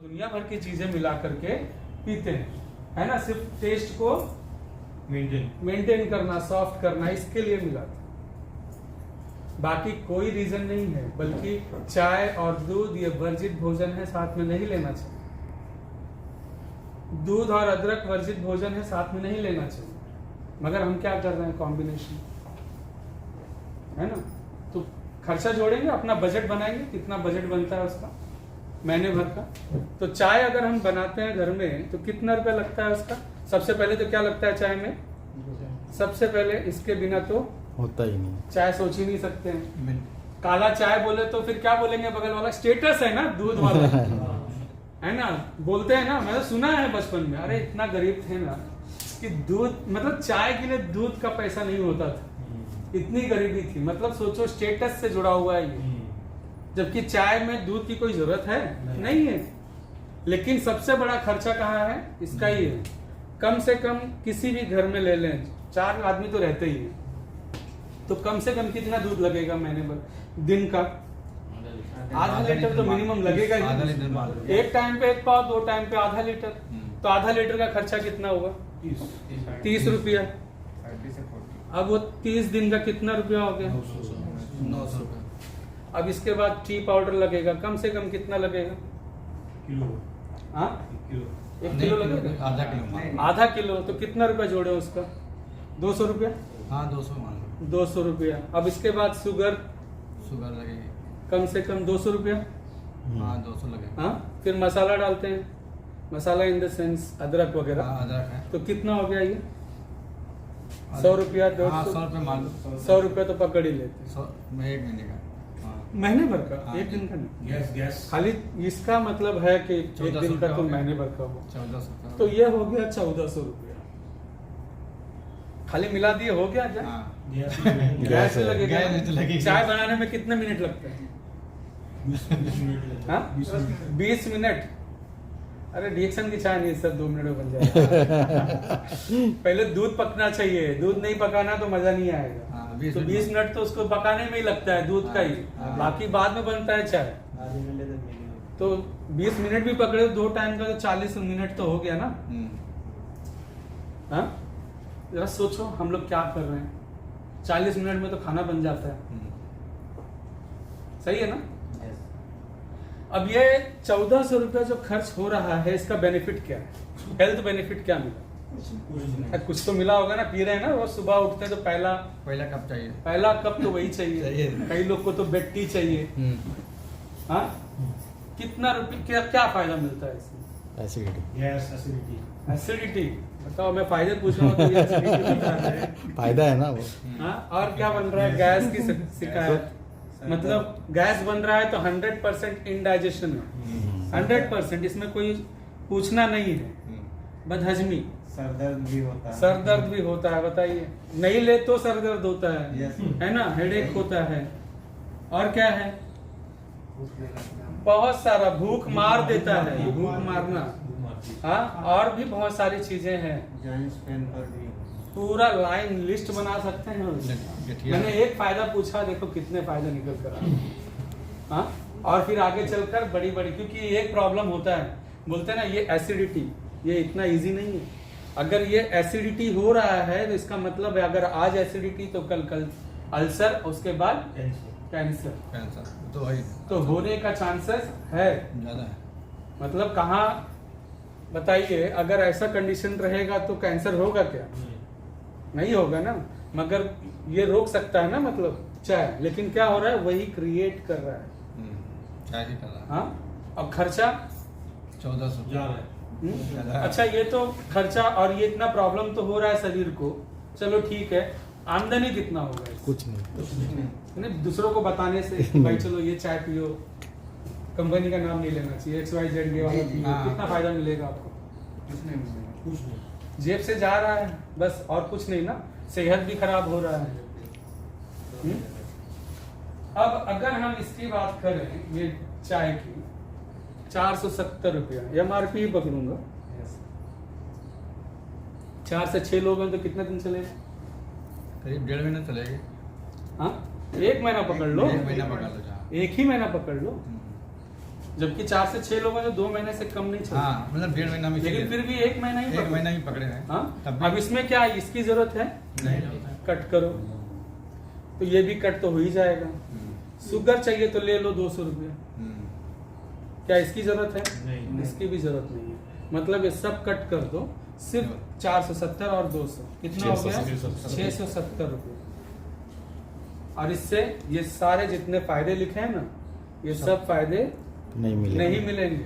दुनिया भर की चीजें मिला करके पीते हैं, है ना, सिर्फ टेस्ट को मेंटेन करना, सॉफ्ट करना, इसके लिए मिला था। बाकी कोई रीजन नहीं है, बल्कि चाय और दूध ये वर्जित भोजन है, साथ में नहीं लेना चाहिए। दूध और अदरक वर्जित भोजन है, साथ में नहीं लेना चाहिए, मगर हम क्या कर रहे हैं, कॉम्बिनेशन, है ना। तो खर्चा जोड़ेंगे, अपना बजट बनाएंगे, कितना बजट बनता है उसका महीने भर का। तो चाय अगर हम बनाते हैं घर में तो कितना रुपया लगता है उसका। सबसे पहले तो क्या लगता है चाय में, सबसे पहले इसके बिना तो होता ही नहीं, चाय सोच ही नहीं सकते हैं। काला चाय बोले तो फिर क्या बोलेंगे बगल वाला, स्टेटस है ना दूध वाला है ना, बोलते हैं ना, मैंने सुना है बचपन में, अरे इतना गरीब थे ना कि दूध, मतलब चाय के लिए दूध का पैसा नहीं होता था, इतनी गरीबी थी। मतलब सोचो, स्टेटस से जुड़ा हुआ है ये, जबकि चाय में दूध की कोई जरूरत है नहीं है। लेकिन सबसे बड़ा खर्चा कहाँ है, इसका ही है। कम से कम किसी भी घर में ले लें, 4 आदमी तो रहते ही हैं, तो कम से कम कितना दूध लगेगा महीने भर, दिन का आधा लीटर तो मिनिमम लगेगा ही। एक टाइम पे 1 पाव, 2 टाइम पे आधा लीटर, तो आधा लीटर का खर्चा कितना होगा, 30 रुपया। अब वो 30 दिन का कितना रुपया हो गया, 900 रुपये। अब इसके बाद टी पाउडर लगेगा, कम से कम कितना लगेगा, हाँ 1 किलो लगेगा, आधा किलो, तो कितना रुपया जोड़े उसका, 200 रुपया, हाँ 200 मान लो, 200 रुपया। अब इसके बाद शुगर लगेगी कम से कम 200 रुपया, हाँ 200 लगेगा। हाँ, फिर मसाला डालते हैं, मसाला इन द सेंस अदरक वगैरह, अदरक है, तो कितना हो गया ये, 100 रुपया, 100 रुपये मान लो, 100 रुपया तो पकड़ ही लेते हैं। 100 में 1 महीने का, महीने भर का, हाँ, 1 दिन का नहीं, गैस खाली इसका मतलब है कि 1 दिन का तो महीने भर का हो, 1400 तो ये हो गया 1400 रुपया। खाली मिला दिए हो गया क्या, गैस गैस भी लगेगा। गैस भी तो लगेगी। चाय बनाने में कितने मिनट लगते हैं, 20 मिनट। अरे रिएक्शन की चाय नहीं सर, 2 मिनट में बन जाएगा। पहले दूध पकना चाहिए, दूध नहीं पकाना तो मजा नहीं आएगा। हाँ, तो 20 मिनट तो उसको पकाने में ही लगता है, दूध का ही, बाकी बाद में बनता है चाय। तो 20 मिनट भी पकड़े तो 2 टाइम का तो 40 मिनट तो हो गया ना। हाँ, जरा सोचो हम लोग क्या कर रहे हैं, 40 मिनट में तो खाना बन जाता है, सही है ना। अब ये 1400 रुपया जो खर्च हो रहा है, इसका बेनिफिट क्या है, हेल्थ बेनिफिट क्या मिला, कुछ तो मिला होगा ना। पी रहे हैं ना, रोज सुबह उठते हैं तो पहला कप चाहिए, पहला कप तो वही चाहिए। कई लोग को तो बेड टी चाहिए। हाँ, कितना रुपये, क्या फायदा मिलता है इसमें, एसिडिटी। बताओ, मैं फायदे पूछ रहा हूँ तो ये एसिडिटी बता रहे हैं। फायदा है ना वो। हाँ, और क्या बन रहा है, गैस की शिकायत, मतलब गैस बन रहा है तो 100% इंडाइजेशन है, 100%, इसमें कोई पूछना नहीं है। बदहजमी, सर दर्द भी होता है, बताइए, नहीं ले तो सर दर्द होता है ना, हेडेक होता है, और क्या है, बहुत सारा, भूख मार देता है, भूख मारना, हाँ, और भी बहुत सारी चीजें हैं, पूरा लाइन लिस्ट बना सकते हैं। मैंने एक फायदा पूछा, देखो कितने फायदे निकल कर आए। हाँ, और फिर आगे चलकर बड़ी बड़ी, क्योंकि एक प्रॉब्लम होता है, बोलते हैं ना ये एसिडिटी, ये इतना इजी नहीं है। अगर ये एसिडिटी हो रहा है तो इसका मतलब है, अगर आज एसिडिटी तो कल अल्सर, उसके बाद कैंसर तो होने का चांसेस है ज्यादा है। मतलब कहाँ, बताइए, अगर ऐसा कंडीशन रहेगा तो कैंसर होगा क्या, नहीं होगा ना। मगर ये रोक सकता है ना, मतलब चाय, लेकिन क्या हो रहा है, वही क्रिएट कर रहा है, चाय ही कर रहा है। हाँ। अब खर्चा 1400 अच्छा, ये तो खर्चा, और ये इतना प्रॉब्लम तो हो रहा है शरीर को, चलो ठीक है। आमदनी कितना होगा, कुछ नहीं, दूसरों को बताने से भाई चलो ये चाय पियो, कंपनी का नाम नहीं लेना चाहिए, XYZ ये वाला पियो, कितना फायदा मिलेगा आपको, कुछ नहीं, जेब से जा रहा है बस, और कुछ नहीं ना, सेहत भी खराब हो रहा है। अब अगर हम इसकी बात करें, ये चाय की 470 रुपया MRP पकड़ूंगा, 4 से 6 लोग हैं तो कितना दिन चलेगा, करीब 1.5 महीना चलेगी। हाँ, 1 महीना पकड़ लो, 1 महीना पकड़ लो, 1 ही महीना पकड़ लो, जबकि 4 से 6 लोग हैं जो 2 महीने से कम नहीं चलते। हाँ मतलब 1.5 महीना में लेकिन फिर भी 1 महीना ही एक पकड़े। महीना ही पकड़े हैं। हाँ तब भी- अब इसमें क्या है, इसकी जरूरत है नहीं। कट करो तो ये भी कट तो हो ही जाएगा। शुगर चाहिए तो ले लो 200 रुपया, क्या इसकी जरूरत है? नहीं। इसकी भी जरूरत नहीं है। मतलब ये सब कट कर दो, सिर्फ 470 और 200 कितना हो गया? 670 रुपये। और इससे ये सारे जितने फायदे लिखे हैं ना, ये सब फायदे नहीं मिलेगा। नहीं मिलेंगे।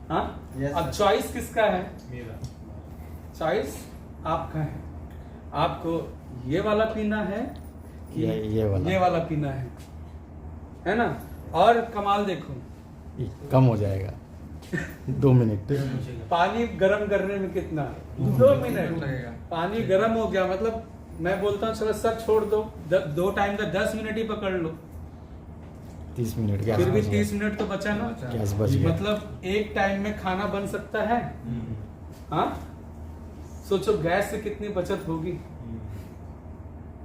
हाँ Yes, अब sir. चॉइस किसका है? मेरा चॉइस आपका है। आपको ये वाला पीना है कि ये वाला पीना है ना? और कमाल देखो, कम हो जाएगा 2 मिनट। पानी गर्म करने में कितना? 2 मिनट लगेगा। पानी गर्म हो गया। मतलब मैं बोलता हूँ चलो सब छोड़ दो, 2 टाइम का 10 मिनट ही पकड़ लो, 30 मिनट के फिर भी आसपास 30 मिनट तो बचा ना। गैस बच गया। मतलब एक टाइम में खाना बन सकता है। हाँ सोचो गैस से कितनी बचत होगी।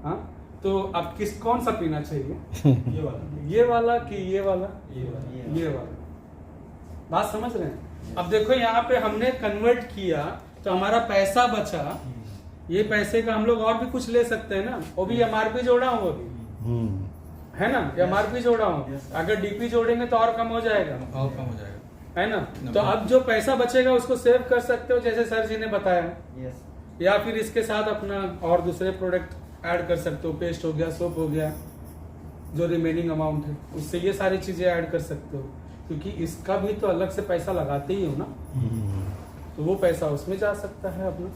हाँ तो अब कौन सा पीना चाहिए? ये वाला ये वाला कि ये वाला? ये ये वाला। बात समझ रहे हैं? अब देखो यहाँ पे हमने कन्वर्ट किया तो हमारा पैसा बचा। ये पैसे का हम लोग और भी कुछ ले सकते हैं ना, वो भी एमआरपी जोड़ा हूँ अभी, है ना? एमआरपी जोड़ा हूँ, अगर डीपी जोड़ेंगे तो और कम हो जाएगा, और कम हो जाएगा। है ना? तो अब जो पैसा बचेगा उसको सेव कर सकते हो, जैसे सर जी ने बताया, या फिर इसके साथ अपना और दूसरे प्रोडक्ट ऐड कर सकते हो। पेस्ट हो गया, सोप हो गया, जो रिमेनिंग अमाउंट है उससे ये सारी चीजें ऐड कर सकते हो, क्योंकि इसका भी तो अलग से पैसा लगाते ही हो ना, तो वो पैसा उसमें जा सकता है अपना।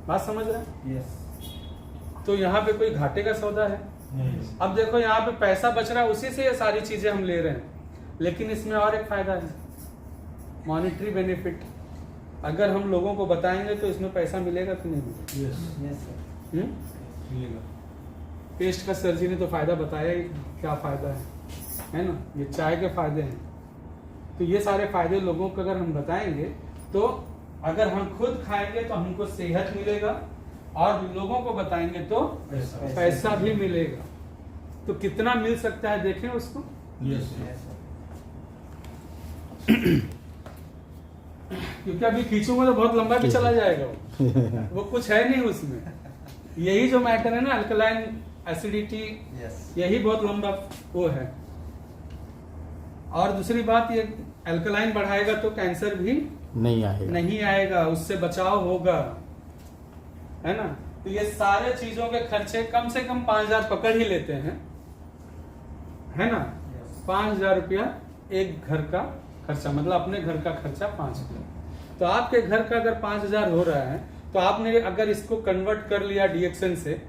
बात समझ रहे हैं? तो यहाँ पे कोई घाटे का सौदा है? अब देखो यहाँ पे पैसा बच रहा है, उसी से ये सारी चीजें हम ले रहे हैं, लेकिन इसमें और एक फायदा है, मॉनेटरी बेनिफिट। अगर हम लोगों को बताएंगे तो इसमें पैसा मिलेगा कि नहीं मिलेगा? पेस्ट का सर जी ने तो फायदा बताया ही, क्या फायदा है ना? ये चाय के फायदे हैं। तो ये सारे फायदे लोगों को अगर हम बताएंगे तो अगर हम खुद खाएंगे तो हमको सेहत मिलेगा, और लोगों को बताएंगे तो पैसा भी मिलेगा। तो कितना मिल सकता है देखें उसको। क्योंकि अभी खींचूंगा तो बहुत लंबा भी चला जाएगा वो कुछ है नहीं उसमें। यही जो मैटर है ना, अल्कलाइन एसिडिटी, यही बहुत लंबा वो है। और दूसरी बात, ये अल्कलाइन बढ़ाएगा तो कैंसर भी नहीं आएगा, उससे बचाव होगा, है ना? तो ये सारे चीजों के खर्चे कम से कम 5,000 पकड़ ही लेते हैं, है ना? 5,000 रुपया एक घर का खर्चा, मतलब अपने घर का खर्चा 5,000। तो आपके घर का अगर 5,000 हो रहा है तो आपने अगर इसको कन्वर्ट कर लिया डीएक्सन से,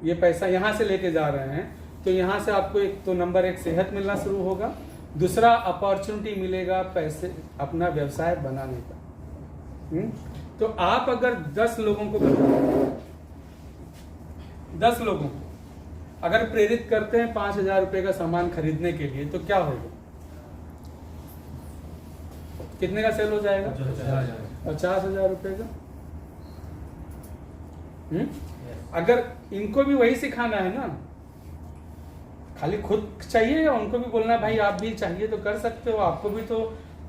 ये पैसा यहाँ से लेके जा रहे हैं, तो यहाँ से आपको एक तो नंबर 1 सेहत मिलना शुरू होगा, दूसरा अपॉर्चुनिटी मिलेगा पैसे अपना व्यवसाय बनाने का। तो आप अगर 10 लोगों को 10 लोगों को अगर प्रेरित करते हैं 5,000 रुपए का सामान खरीदने के लिए, तो क्या होगा? कितने का सेल हो जाएगा? 50,000 रुपए का। अगर इनको भी वही सिखाना है ना, खाली खुद चाहिए या उनको भी बोलना है भाई आप भी चाहिए तो कर सकते हो, आपको भी तो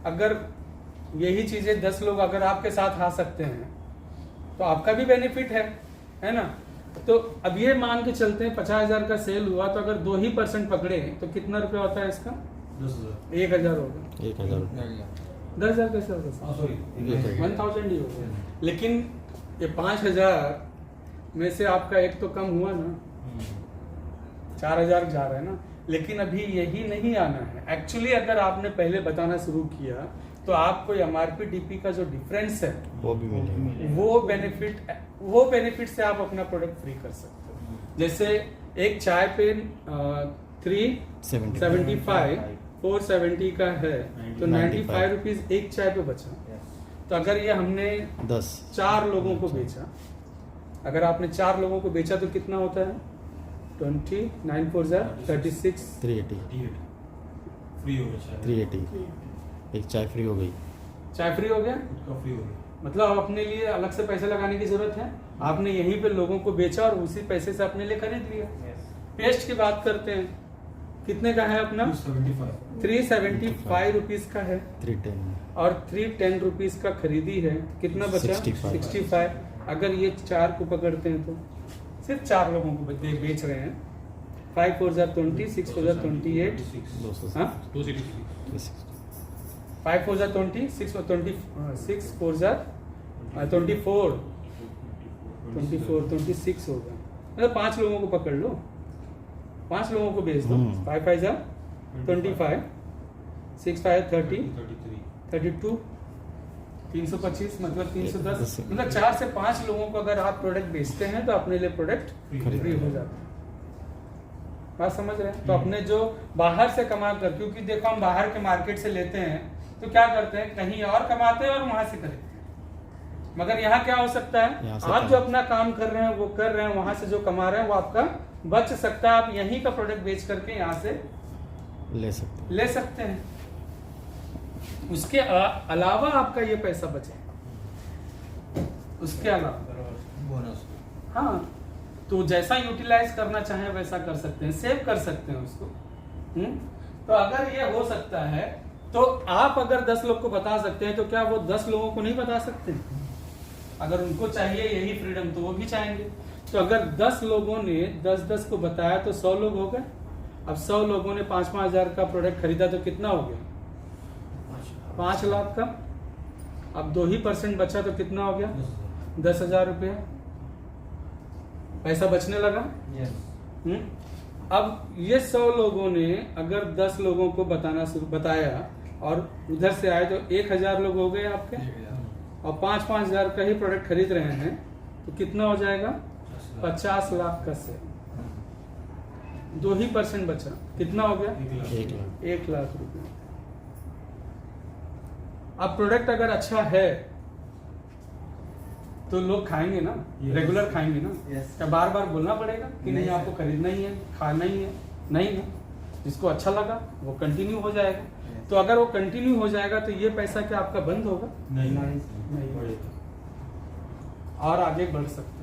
अगर यही चीजें 10 लोग अगर आपके साथ आ सकते हैं तो आपका भी बेनिफिट है ना? तो अब ये मान के चलते हैं 50,000 का सेल हुआ, तो अगर 2% पकड़े तो कितना रुपया होता है इसका? 1,000 होगा। 10,000 कैसे होगा? 1,000 ही होगा। लेकिन ये 5,000 में से आपका एक तो कम हुआ ना, 4,000 जा रहा है ना। लेकिन अभी यही नहीं आना है। एक्चुअली अगर आपने पहले बताना शुरू किया तो आपको एमआरपी डीपी का जो डिफरेंस है वो भी मिलेगा। वो बेनिफिट से आप अपना प्रोडक्ट फ्री कर सकते हो। जैसे एक चाय पे 375 470 का है, तो 95 रुपीज एक चाय पे बचा। तो अगर ये हमने 4 लोगों को बेचा, अगर आपने 4 लोगों को बेचा तो कितना होता है? 20 9 4 36 380 एक चाय फ्री हो गई। चाय फ्री हो गया। मतलब अपने लिए अलग से पैसे लगाने की जरूरत है? आपने यहीं पे लोगों को बेचा और उसी पैसे से अपने लिए खरीद लिया। पेस्ट की बात करते हैं, कितने का है अपना? 375 रुपीज का है 310 और 310 रुपीज का खरीदी है। कितना बचा? 65। अगर ये 4 को पकड़ते हैं तो सिर्फ 4 लोगों को बेच रहे हैं। 5 4 20, 6 4 28, 5 4 20, 6 4 24, 26 होगा। मतलब 5 लोगों को पकड़ लो, 5 लोगों को बेच दो। 5 5 25, 6 5 30, 32, 325 मतलब 310। मतलब 4 से 5 लोगों को अगर आप प्रोडक्ट बेचते हैं तो अपने लिए प्रोडक्ट फ्री हो जाता है। बात समझ रहे हैं? तो अपने जो बाहर से कमा कर, क्योंकि देखो हम बाहर के मार्केट से लेते हैं तो क्या करते हैं, कहीं और कमाते हैं और वहां से खरीदते हैं। मगर यहाँ क्या हो सकता है, आप जो अपना काम कर रहे हैं वो कर रहे हैं, वहां से जो कमा रहे हैं वो आपका बच सकता है। आप यहीं का प्रोडक्ट बेच करके यहाँ से ले सकते हैं। उसके अलावा आपका ये पैसा बचे, उसके अलावा बोनस। हाँ, तो जैसा यूटिलाइज करना चाहें वैसा कर सकते हैं, सेव कर सकते हैं उसको। तो अगर ये हो सकता है तो आप अगर 10 लोग को बता सकते हैं तो क्या वो 10 लोगों को नहीं बता सकते? अगर उनको चाहिए यही फ्रीडम तो वो भी चाहेंगे। तो अगर 10 लोगों ने 10-10 को बताया तो 100 लोग हो गए। अब 100 लोगों ने 5-5 हजार का प्रोडक्ट खरीदा तो कितना हो गया? 5 लाख का। अब 2% बचा तो कितना हो गया? 10,000 रुपया पैसा बचने लगा। अब ये 100 लोगों ने अगर 10 लोगों को बताया और उधर से आए तो 1,000 लोग हो गए आपके, और 5-5 हजार का ही प्रोडक्ट खरीद रहे हैं तो कितना हो जाएगा? 50 लाख का सेल। 2% बचा, कितना हो गया? 1 लाख रुपए। अब प्रोडक्ट अगर अच्छा है तो लोग खाएंगे ना, रेगुलर खाएंगे ना। क्या बार बार बोलना पड़ेगा कि नहीं आपको खरीदना ही है, खाना ही है? नहीं ना, जिसको अच्छा लगा वो कंटिन्यू हो जाएगा। तो अगर वो कंटिन्यू हो जाएगा तो ये पैसा क्या आपका बंद होगा? नहीं। और आगे बढ़ सकता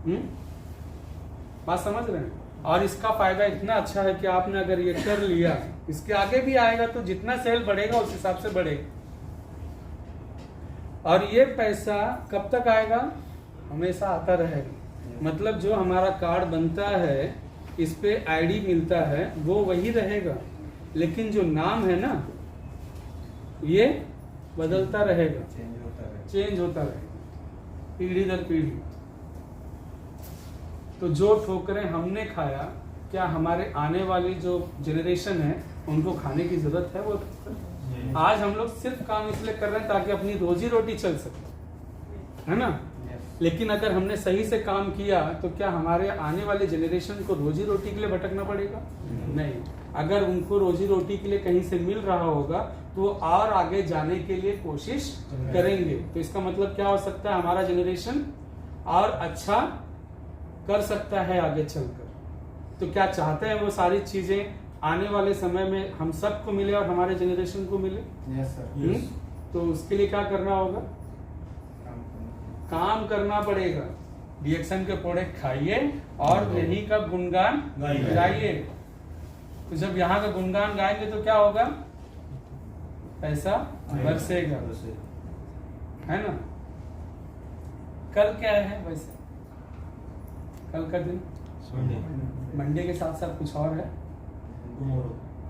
है। बात समझ रहे हैं? और इसका फायदा इतना अच्छा है कि आपने अगर ये कर लिया, इसके आगे भी आएगा तो जितना सेल बढ़ेगा उस हिसाब से बढ़ेगा। और ये पैसा कब तक आएगा? हमेशा आता रहेगा। मतलब जो हमारा कार्ड बनता है, इस पे आईडी मिलता है, वो वही रहेगा, लेकिन जो नाम है ना ये बदलता रहेगा, चेंज होता रहेगा पीढ़ी दर पीढ़ी। तो जो ठोकरें हमने खाया, क्या हमारे आने वाली जो जनरेशन है उनको खाने की जरूरत है? वो आज हम लोग सिर्फ काम इसलिए कर रहे हैं ताकि अपनी रोजी रोटी चल सके, है ना? लेकिन अगर हमने सही से काम किया तो क्या हमारे आने वाले जनरेशन को रोजी रोटी के लिए भटकना पड़ेगा? नहीं। अगर उनको रोजी रोटी के लिए कहीं से मिल रहा होगा तो और आगे जाने के लिए कोशिश करेंगे। तो इसका मतलब क्या हो सकता है, हमारा जनरेशन और अच्छा कर सकता है आगे चलकर। तो क्या चाहते हैं वो सारी चीजें आने वाले समय में हम सबको मिले और हमारे जनरेशन को मिले? Yes sir. तो उसके लिए क्या करना होगा? काम करना पड़ेगा। डीएक्सएम के प्रोडक्ट खाइए और यहीं का गुणगान गाइए। तो जब यहाँ का गुणगान गाएंगे तो क्या होगा? पैसा बरसेगा, है ना? कल क्या है वैसे? कल का दिन मंडे के साथ साथ कुछ और है?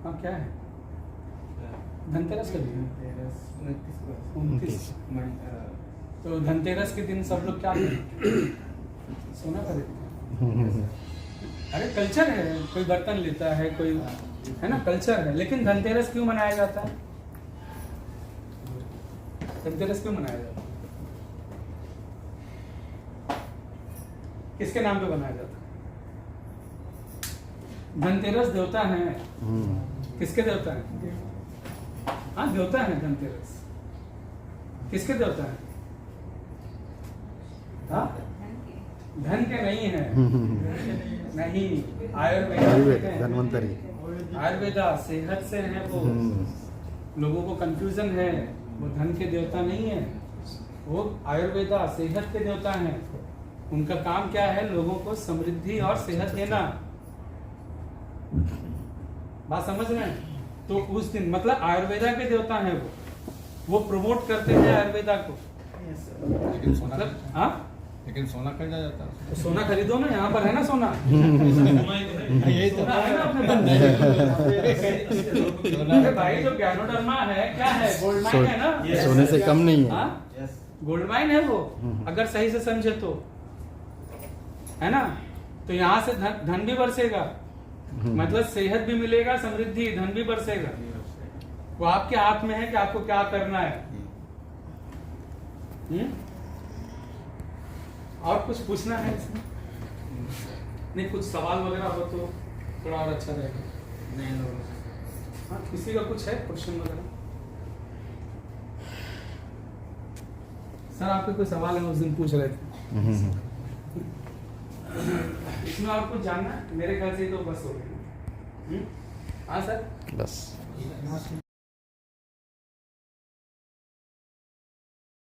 हाँ, क्या है? धनतेरस का दिन, 29। तो धनतेरस के दिन सब लोग क्या करेंगे? सोना खरीदते। अरे कल्चर है, कोई बर्तन लेता है, कोई, है ना, कल्चर है। लेकिन धनतेरस क्यों मनाया जाता है? धनतेरस क्यों मनाया जाता है? किसके नाम पे बनाया जाता है? धनतेरस देवता है। किसके देवता है? हाँ, देवता है धनतेरस। किसके देवता है? हाँ, धन के नहीं है। नहीं, आयुर्वेद, धन्वंतरी, आयुर्वेदा सेहत से है। वो लोगों को कंफ्यूजन है, वो धन के देवता नहीं है, वो आयुर्वेदा सेहत के देवता हैं। उनका काम क्या है? लोगों को समृद्धि और सेहत देना। बात समझ रहे हैं? तो उस दिन मतलब आयुर्वेदा के देवता हैं वो प्रमोट करते हैं आयुर्वेदा को। लेकिन सोना मतलब हाँ, लेकिन सोना खरीदा जाता है। तो सोना खरीदो ना, यहाँ पर है ना सोना। यही तो सोना है ना अपने पास। अरे भाई जो ज्ञानोडर्मा है क्या है? गोल्ड माइन है ना। सोने से कम नहीं है। हाँ? गोल्ड माइन है वो, अगर सही से समझे तो, है ना। तो यहाँ से धन भी बरसेगा, मतलब सेहत भी मिलेगा, समृद्धि, धन भी बरसेगा। वो आपके हाथ में है कि आपको क्या करना है। और कुछ पूछना है इसमें? नहीं, कुछ सवाल वगैरह हो तो थोड़ा और अच्छा रहेगा। नहीं हाँ, किसी का कुछ है क्वेश्चन वगैरह? सर आपके कोई सवाल है? उस दिन पूछ रहे थे। इसमें और कुछ जानना है? मेरे ख्याल से तो बस हो गया। हाँ सर, बस